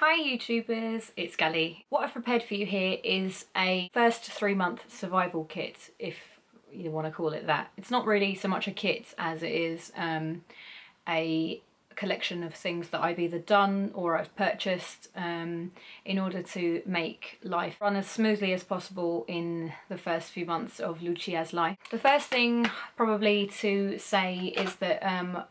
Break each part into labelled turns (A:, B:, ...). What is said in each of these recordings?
A: Hi YouTubers, it's Gally. What I've prepared for you here is a first 3-month survival kit, if you want to call it that. It's not really so much a kit as it is a collection of things that I've either done or I've purchased in order to make life run as smoothly as possible in the first few months of Lucia's life. The first thing probably to say is that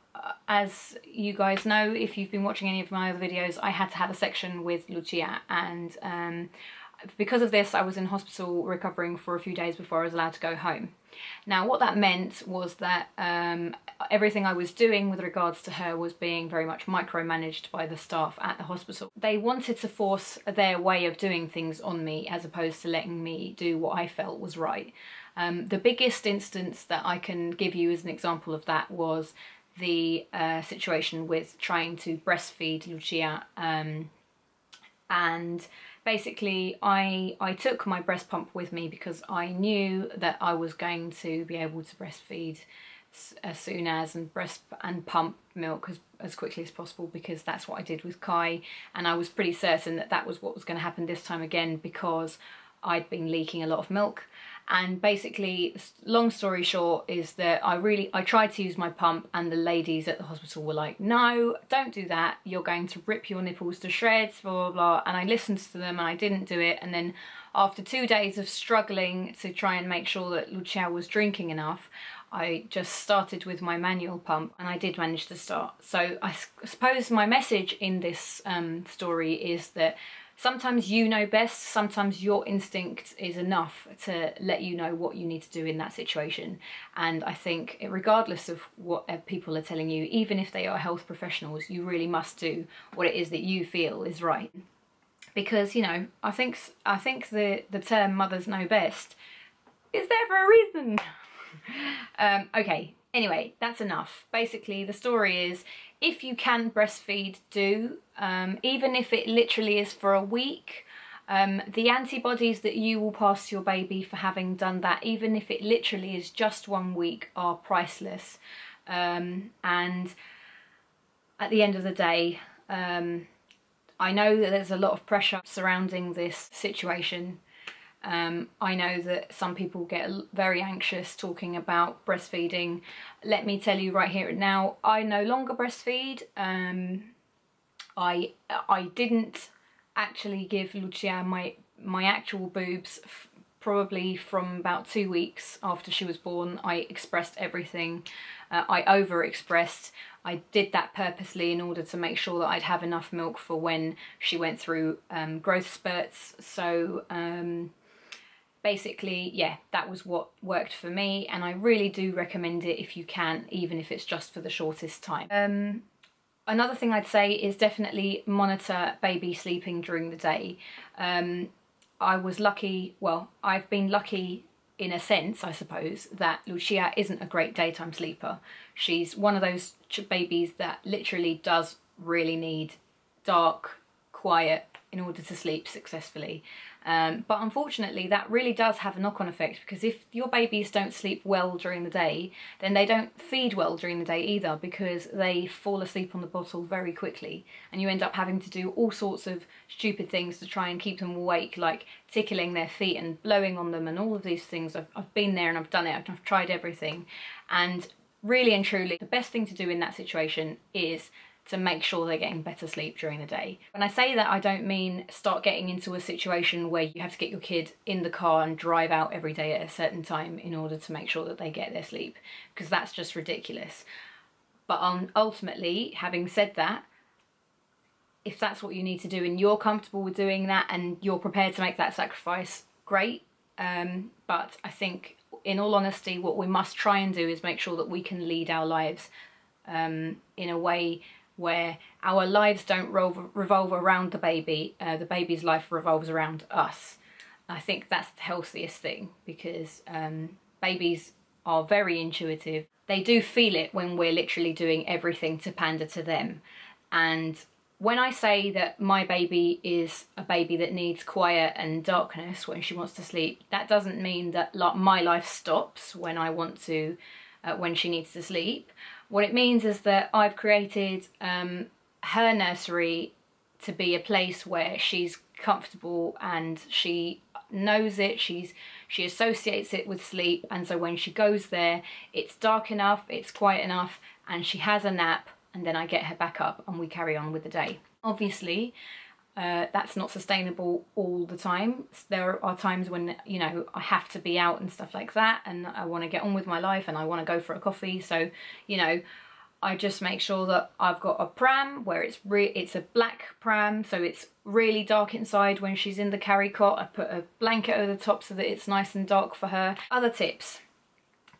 A: as you guys know, if you've been watching any of my other videos, I had to have a section with Lucia, and because of this I was in hospital recovering for a few days before I was allowed to go home. Now what that meant was that everything I was doing with regards to her was being very much micromanaged by the staff at the hospital. They wanted to force their way of doing things on me as opposed to letting me do what I felt was right. The biggest instance that I can give you as an example of that was the situation with trying to breastfeed Lucia, and basically I took my breast pump with me because I knew that I was going to be able to breastfeed as soon as and pump milk as quickly as possible, because that's what I did with Kai, and I was pretty certain that that was what was going to happen this time again because I'd been leaking a lot of milk. And basically, long story short, is that I tried to use my pump and the ladies at the hospital were like, no, don't do that, you're going to rip your nipples to shreds, blah, blah, blah. And I listened to them and I didn't do it. And then after 2 days of struggling to try and make sure that Lucia was drinking enough, I just started with my manual pump, and I did manage to start. So I suppose my message in this story is that sometimes you know best, sometimes your instinct is enough to let you know what you need to do in that situation. And I think regardless of what people are telling you, even if they are health professionals, you really must do what it is that you feel is right. Because, you know, I think the term mothers know best is there for a reason. Okay, anyway, that's enough. Basically, the story is, if you can breastfeed, do. Even if it literally is for a week, the antibodies that you will pass to your baby for having done that, even if it literally is just 1 week, are priceless. And at the end of the day, I know that there's a lot of pressure surrounding this situation. I know that some people get very anxious talking about breastfeeding. Let me tell you right here and now, I no longer breastfeed. I didn't actually give Lucia my actual boobs probably from about 2 weeks after she was born. I expressed everything. I over-expressed. I did that purposely in order to make sure that I'd have enough milk for when she went through growth spurts. So basically, yeah, that was what worked for me, and I really do recommend it if you can, even if it's just for the shortest time. Another thing I'd say is definitely monitor baby sleeping during the day. I was lucky, well, I've been lucky in a sense, I suppose, that Lucia isn't a great daytime sleeper. She's one of those babies that literally does really need dark, quiet in order to sleep successfully. But unfortunately that really does have a knock-on effect, because if your babies don't sleep well during the day, then they don't feed well during the day either, because they fall asleep on the bottle very quickly, and you end up having to do all sorts of stupid things to try and keep them awake, like tickling their feet and blowing on them and all of these things. I've been there and I've done it, I've tried everything, and really and truly the best thing to do in that situation is to make sure they're getting better sleep during the day. When I say that, I don't mean start getting into a situation where you have to get your kid in the car and drive out every day at a certain time in order to make sure that they get their sleep, because that's just ridiculous. But ultimately, having said that, if that's what you need to do and you're comfortable with doing that and you're prepared to make that sacrifice, great. But I think, in all honesty, what we must try and do is make sure that we can lead our lives in a way where our lives don't revolve around the baby's life revolves around us. I think that's the healthiest thing, because babies are very intuitive. They do feel it when we're literally doing everything to pander to them. And when I say that my baby is a baby that needs quiet and darkness when she wants to sleep, that doesn't mean that my life stops when I want to, when she needs to sleep. What it means is that I've created her nursery to be a place where she's comfortable and she knows it, she associates it with sleep, and so when she goes there, it's dark enough, it's quiet enough, and she has a nap, and then I get her back up and we carry on with the day. Obviously, that's not sustainable all the time. There are times when, you know, I have to be out and stuff like that, and I want to get on with my life and I want to go for a coffee, so, you know, I just make sure that I've got a pram where it's a black pram, so it's really dark inside when she's in the carry cot. I put a blanket over the top so that it's nice and dark for her. Other tips: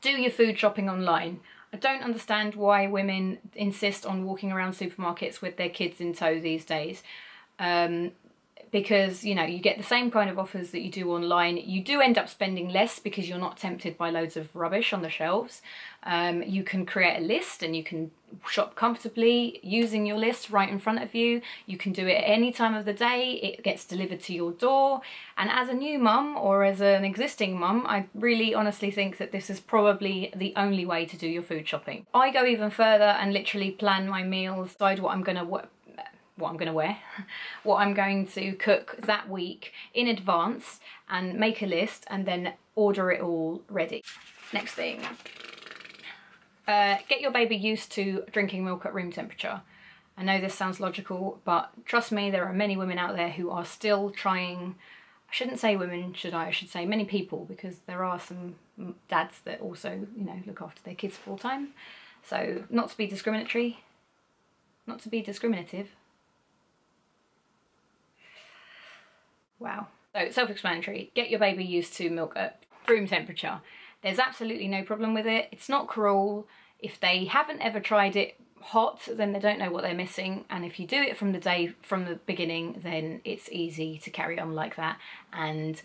A: do your food shopping online. I don't understand why women insist on walking around supermarkets with their kids in tow these days. Because, you know, you get the same kind of offers that you do online. You do end up spending less because you're not tempted by loads of rubbish on the shelves. You can create a list and you can shop comfortably using your list right in front of you. You can do it at any time of the day. It gets delivered to your door. And as a new mum, or as an existing mum, I really honestly think that this is probably the only way to do your food shopping. I go even further and literally plan my meals, decide what I'm going to wear, what I'm going to cook that week in advance, and make a list and then order it all ready. Next thing, get your baby used to drinking milk at room temperature. I know this sounds logical, but trust me, there are many women out there who are still trying. I shouldn't say women, should I? I should say many people, because there are some dads that also, you know, look after their kids full time. So not to be discriminatory, not to be discriminative. Wow. So self-explanatory, get your baby used to milk at room temperature. There's absolutely no problem with it. It's not cruel. If they haven't ever tried it hot, then they don't know what they're missing. And if you do it from the beginning, then it's easy to carry on like that. And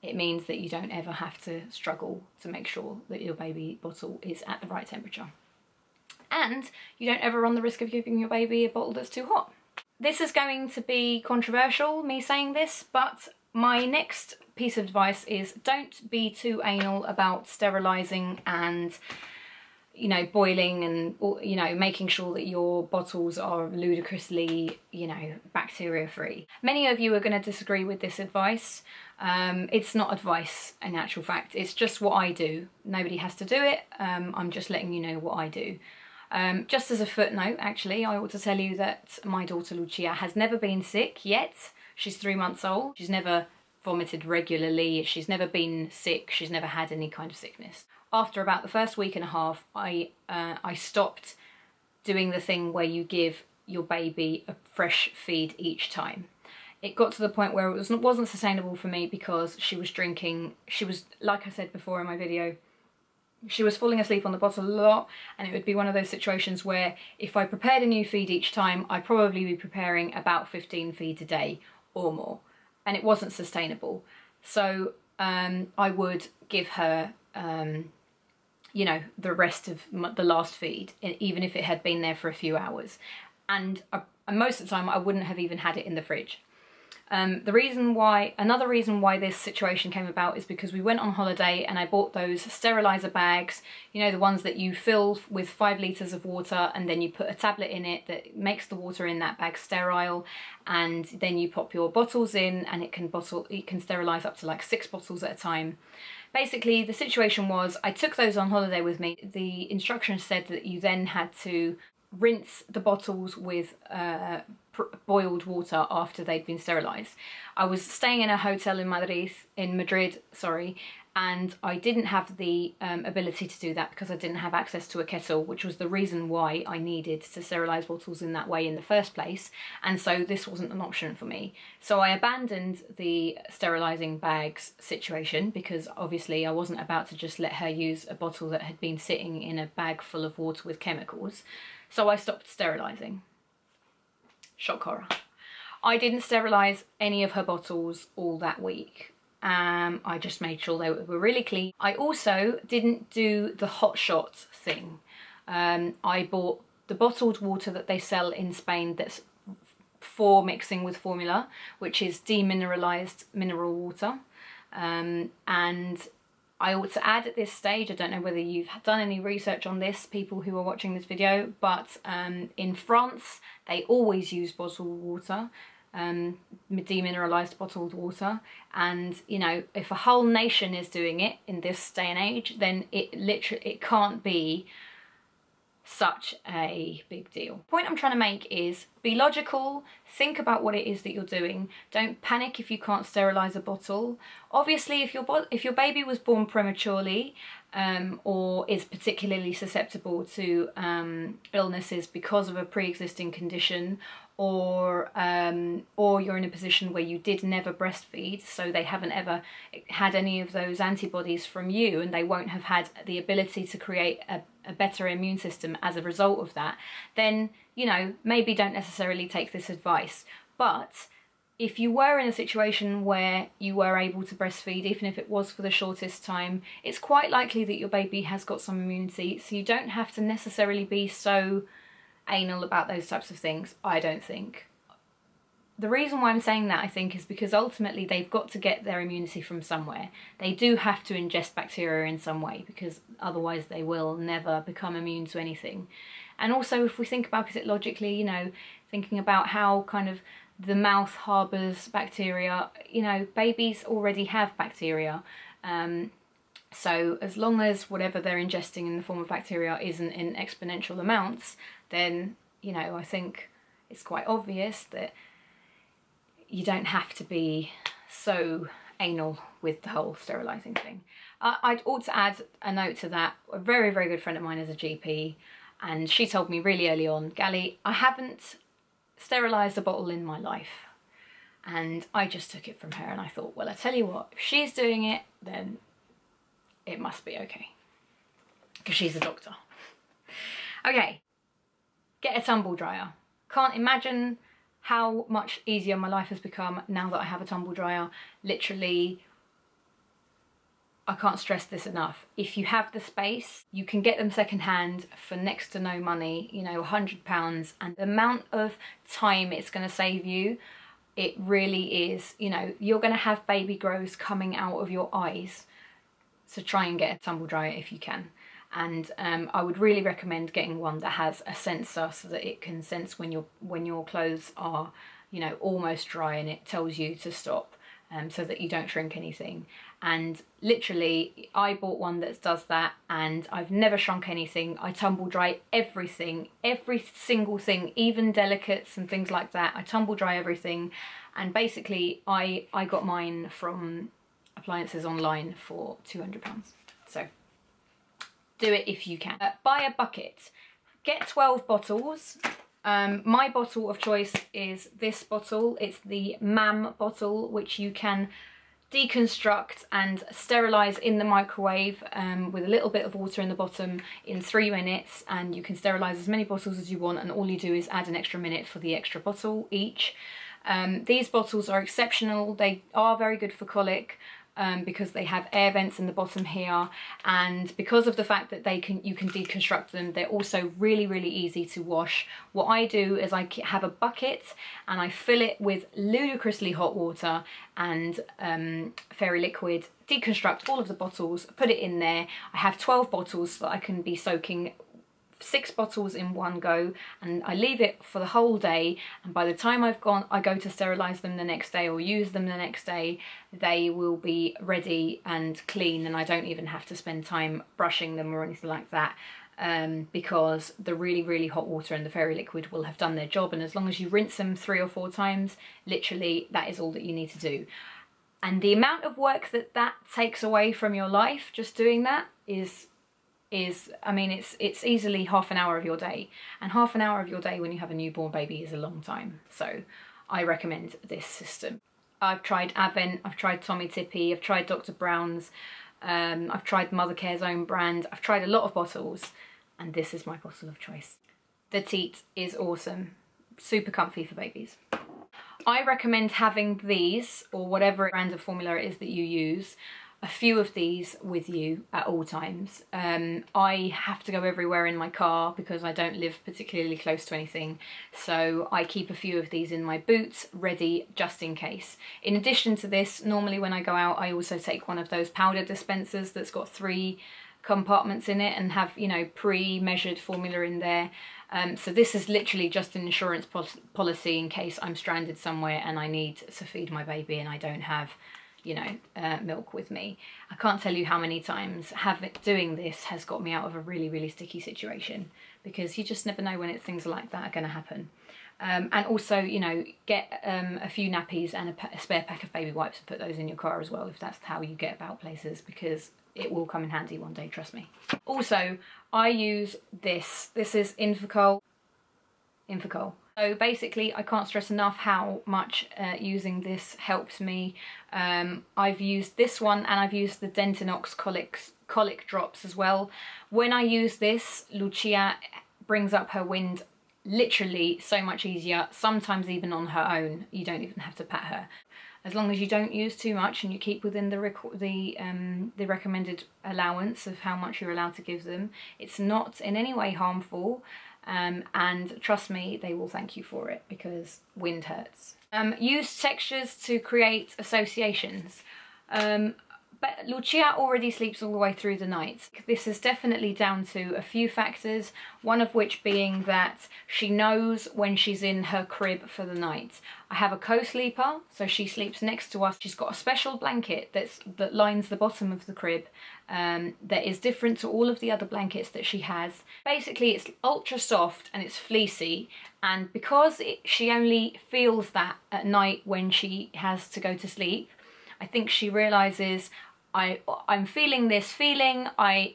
A: it means that you don't ever have to struggle to make sure that your baby bottle is at the right temperature. And you don't ever run the risk of giving your baby a bottle that's too hot. This is going to be controversial, me saying this, but my next piece of advice is don't be too anal about sterilising and, you know, boiling and, you know, making sure that your bottles are ludicrously, you know, bacteria free. Many of you are going to disagree with this advice. It's not advice in actual fact, it's just what I do. Nobody has to do it, I'm just letting you know what I do. Just as a footnote, actually, I ought to tell you that my daughter Lucia has never been sick yet. She's 3 months old. She's never vomited regularly. She's never been sick. She's never had any kind of sickness. After about the first week and a half, I stopped doing the thing where you give your baby a fresh feed each time. It got to the point where it wasn't sustainable for me, because she was drinking, like I said before in my video, she was falling asleep on the bottle a lot, and it would be one of those situations where if I prepared a new feed each time, I'd probably be preparing about 15 feeds a day or more, and it wasn't sustainable. So I would give her, you know, the rest of the last feed, even if it had been there for a few hours. And most of the time I wouldn't have even had it in the fridge. Another reason why this situation came about is because we went on holiday and I bought those sterilizer bags, you know, the ones that you fill with 5 litres of water and then you put a tablet in it that makes the water in that bag sterile, and then you pop your bottles in and it can sterilise up to like 6 bottles at a time. Basically, the situation was I took those on holiday with me. The instructions said that you then had to rinse the bottles with boiled water after they'd been sterilised. I was staying in a hotel in Madrid, and I didn't have the ability to do that because I didn't have access to a kettle, which was the reason why I needed to sterilise bottles in that way in the first place, and so this wasn't an option for me. So I abandoned the sterilising bags situation, because obviously I wasn't about to just let her use a bottle that had been sitting in a bag full of water with chemicals. So I stopped sterilising. Shock horror. I didn't sterilise any of her bottles all that week. I just made sure they were really clean. I also didn't do the hot shot thing. I bought the bottled water that they sell in Spain that's for mixing with formula, which is demineralised mineral water. And I ought to add at this stage, I don't know whether you've done any research on this, people who are watching this video, but in France they always use bottled water, demineralized bottled water, and you know, if a whole nation is doing it in this day and age, then it can't be such a big deal. The point I'm trying to make is be logical, think about what it is that you're doing. Don't panic if you can't sterilize a bottle. Obviously, if your baby was born prematurely or is particularly susceptible to illnesses because of a pre-existing condition, or you're in a position where you did never breastfeed, so they haven't ever had any of those antibodies from you, and they won't have had the ability to create a better immune system as a result of that, then, you know, maybe don't necessarily take this advice. But if you were in a situation where you were able to breastfeed, even if it was for the shortest time, it's quite likely that your baby has got some immunity, so you don't have to necessarily be so anal about those types of things, I don't think. The reason why I'm saying that, I think, is because ultimately they've got to get their immunity from somewhere. They do have to ingest bacteria in some way, because otherwise they will never become immune to anything. And also, if we think about it logically, you know, thinking about how kind of the mouth harbours bacteria, you know, babies already have bacteria. So as long as whatever they're ingesting in the form of bacteria isn't in exponential amounts, then, you know, I think it's quite obvious that you don't have to be so anal with the whole sterilising thing. I'd ought to add a note to that. A very, very good friend of mine is a GP, and she told me really early on, Gally, I haven't sterilised a bottle in my life. And I just took it from her, and I thought, well, I tell you what, if she's doing it, then it must be okay, because she's a doctor. Okay, get a tumble dryer. Can't imagine how much easier my life has become now that I have a tumble dryer. Literally, I can't stress this enough. If you have the space, you can get them secondhand for next to no money, you know, £100, and the amount of time it's going to save you, it really is. You know, you're going to have baby growths coming out of your eyes, so try and get a tumble dryer if you can. And I would really recommend getting one that has a sensor so that it can sense when your clothes are, you know, almost dry, and it tells you to stop, so that you don't shrink anything. And literally, I bought one that does that, and I've never shrunk anything. I tumble dry everything, every single thing, even delicates and things like that. I tumble dry everything, and basically I got mine from appliances online for £200. So do it if you can. Buy a bucket. Get 12 bottles. My bottle of choice is this bottle. It's the MAM bottle, which you can deconstruct and sterilise in the microwave with a little bit of water in the bottom in 3 minutes, and you can sterilise as many bottles as you want, and all you do is add an extra minute for the extra bottle each. These bottles are exceptional. They are very good for colic, because they have air vents in the bottom here, and because of the fact that you can deconstruct them, they're also really, really easy to wash. What I do is I have a bucket and I fill it with ludicrously hot water and fairy liquid, deconstruct all of the bottles, put it in there. I have 12 bottles so that I can be soaking 6 bottles in one go, and I leave it for the whole day, and by the time I go to sterilise them the next day or use them the next day, they will be ready and clean, and I don't even have to spend time brushing them or anything like that, because the really, really hot water and the fairy liquid will have done their job. And as long as you rinse them 3 or 4 times, literally that is all that you need to do. And the amount of work that takes away from your life, just doing that, is I mean, it's easily half an hour of your day, and half an hour of your day when you have a newborn baby is a long time. So I recommend this system. I've tried Avent, I've tried Tommy Tippy, I've tried Dr. Brown's, I've tried Mothercare's own brand, I've tried a lot of bottles, and this is my bottle of choice. The teat is awesome, super comfy for babies. I recommend having these, or whatever brand of formula it is that you use, a few of these with you at all times. I have to go everywhere in my car because I don't live particularly close to anything, so I keep a few of these in my boots ready just in case. In addition to this, normally when I go out I also take one of those powder dispensers that's got 3 compartments in it and have, you know, pre-measured formula in there. So this is literally just an insurance policy in case I'm stranded somewhere and I need to feed my baby and I don't have, you know, milk with me. I can't tell you how many times doing this has got me out of a really, really sticky situation, because you just never know when things like that are going to happen. And also, you know, get a few nappies and a spare pack of baby wipes and put those in your car as well, if that's how you get about places, because it will come in handy one day, trust me. Also, I use this. This is Infocol. So basically, I can't stress enough how much using this helps me. I've used this one and I've used the Dentinox colic drops as well. When I use this, Lucia brings up her wind literally so much easier, sometimes even on her own. You don't even have to pat her. As long as you don't use too much and you keep within the recommended allowance of how much you're allowed to give them, it's not in any way harmful. And trust me, they will thank you for it, because wind hurts. Use textures to create associations. But Lucia already sleeps all the way through the night. This is definitely down to a few factors, one of which being that she knows when she's in her crib for the night. I have a co-sleeper, so she sleeps next to us. She's got a special blanket that lines the bottom of the crib that is different to all of the other blankets that she has. Basically, it's ultra soft and it's fleecy, and because she only feels that at night when she has to go to sleep, I think she realises, I'm feeling this feeling,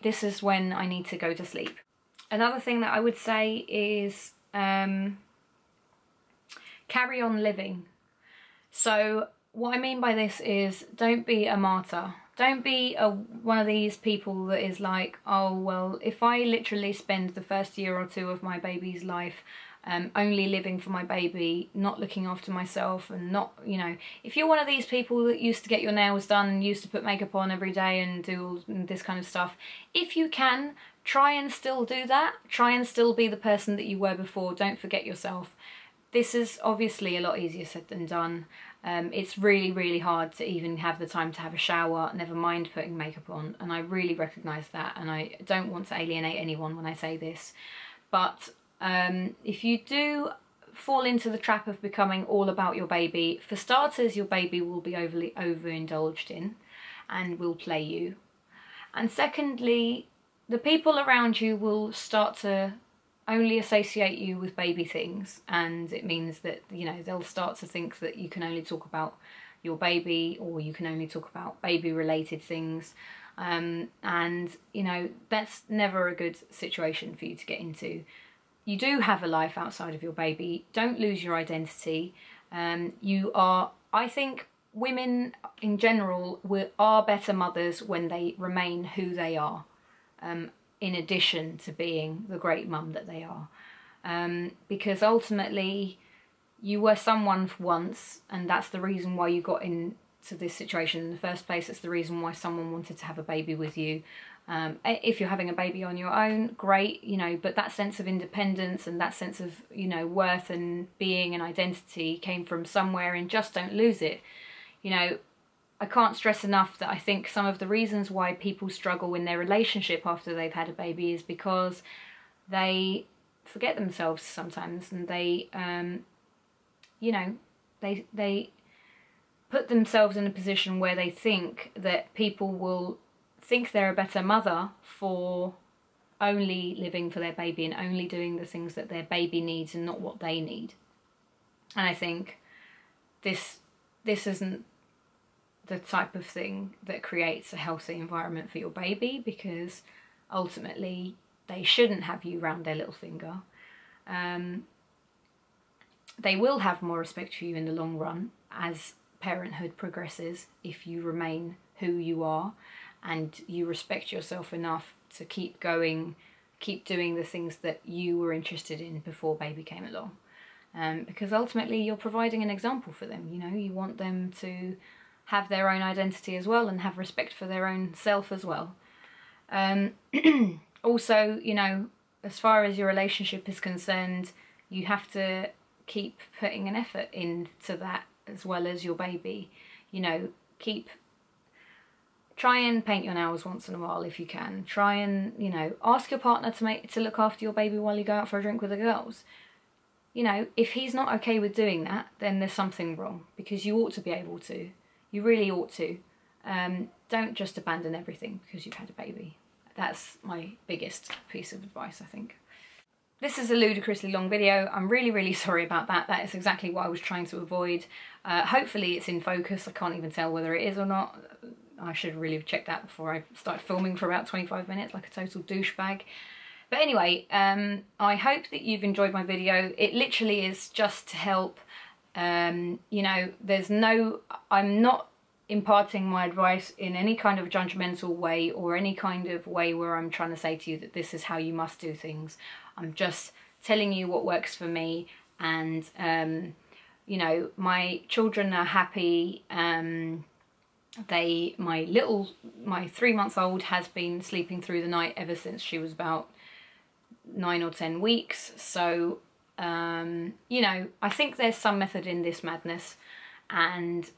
A: this is when I need to go to sleep. Another thing that I would say is carry on living. So what I mean by this is, don't be a martyr. Don't be one of these people that is like, oh well, if I literally spend the first year or 2 of my baby's life only living for my baby, not looking after myself, and not, you know, if you're one of these people that used to get your nails done and used to put makeup on every day and do all this kind of stuff, if you can, try and still do that. Try and still be the person that you were before. Don't forget yourself. This is obviously a lot easier said than done. It's really, really hard to even have the time to have a shower, never mind putting makeup on, and I really recognise that, and I don't want to alienate anyone when I say this, but if you do fall into the trap of becoming all about your baby, for starters, your baby will be overindulged in and will play you. And secondly, the people around you will start to only associate you with baby things, and it means that, you know, they'll start to think that you can only talk about your baby, or you can only talk about baby related things, and you know, that's never a good situation for you to get into. You do have a life outside of your baby. Don't lose your identity. I think women in general are better mothers when they remain who they are, in addition to being the great mum that they are. Because ultimately, you were someone once, and that's the reason why you got into this situation in the first place. It's the reason why someone wanted to have a baby with you. If you're having a baby on your own, great, you know, but that sense of independence and that sense of, you know, worth and being and identity came from somewhere, and just don't lose it. You know, I can't stress enough that I think some of the reasons why people struggle in their relationship after they've had a baby is because they forget themselves sometimes, and they, you know, they put themselves in a position where they think that people will think they're a better mother for only living for their baby and only doing the things that their baby needs and not what they need. And I think this isn't the type of thing that creates a healthy environment for your baby, because ultimately they shouldn't have you round their little finger. They will have more respect for you in the long run as parenthood progresses if you remain who you are and you respect yourself enough to keep going, keep doing the things that you were interested in before baby came along. Because ultimately you're providing an example for them, you know, you want them to have their own identity as well and have respect for their own self as well. Also, you know, as far as your relationship is concerned, you have to keep putting an effort into that as well as your baby. You know, try and paint your nails once in a while if you can. Try and, you know, ask your partner to look after your baby while you go out for a drink with the girls. You know, if he's not okay with doing that, then there's something wrong, because you ought to be able to. You really ought to. Don't just abandon everything because you've had a baby. That's my biggest piece of advice, I think. This is a ludicrously long video. I'm really, really sorry about that. That is exactly what I was trying to avoid. Hopefully it's in focus. I can't even tell whether it is or not. I should really have checked that before I started filming for about 25 minutes like a total douchebag. But anyway, I hope that you've enjoyed my video. It literally is just to help. You know, I'm not imparting my advice in any kind of judgmental way or any kind of way where I'm trying to say to you that this is how you must do things. I'm just telling you what works for me, and you know, my children are happy. My 3-month-old has been sleeping through the night ever since she was about 9 or 10 weeks. So you know, I think there's some method in this madness, and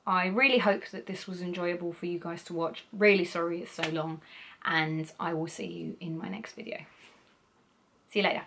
A: I really hope that this was enjoyable for you guys to watch. Really sorry it's so long, and I will see you in my next video. See you later.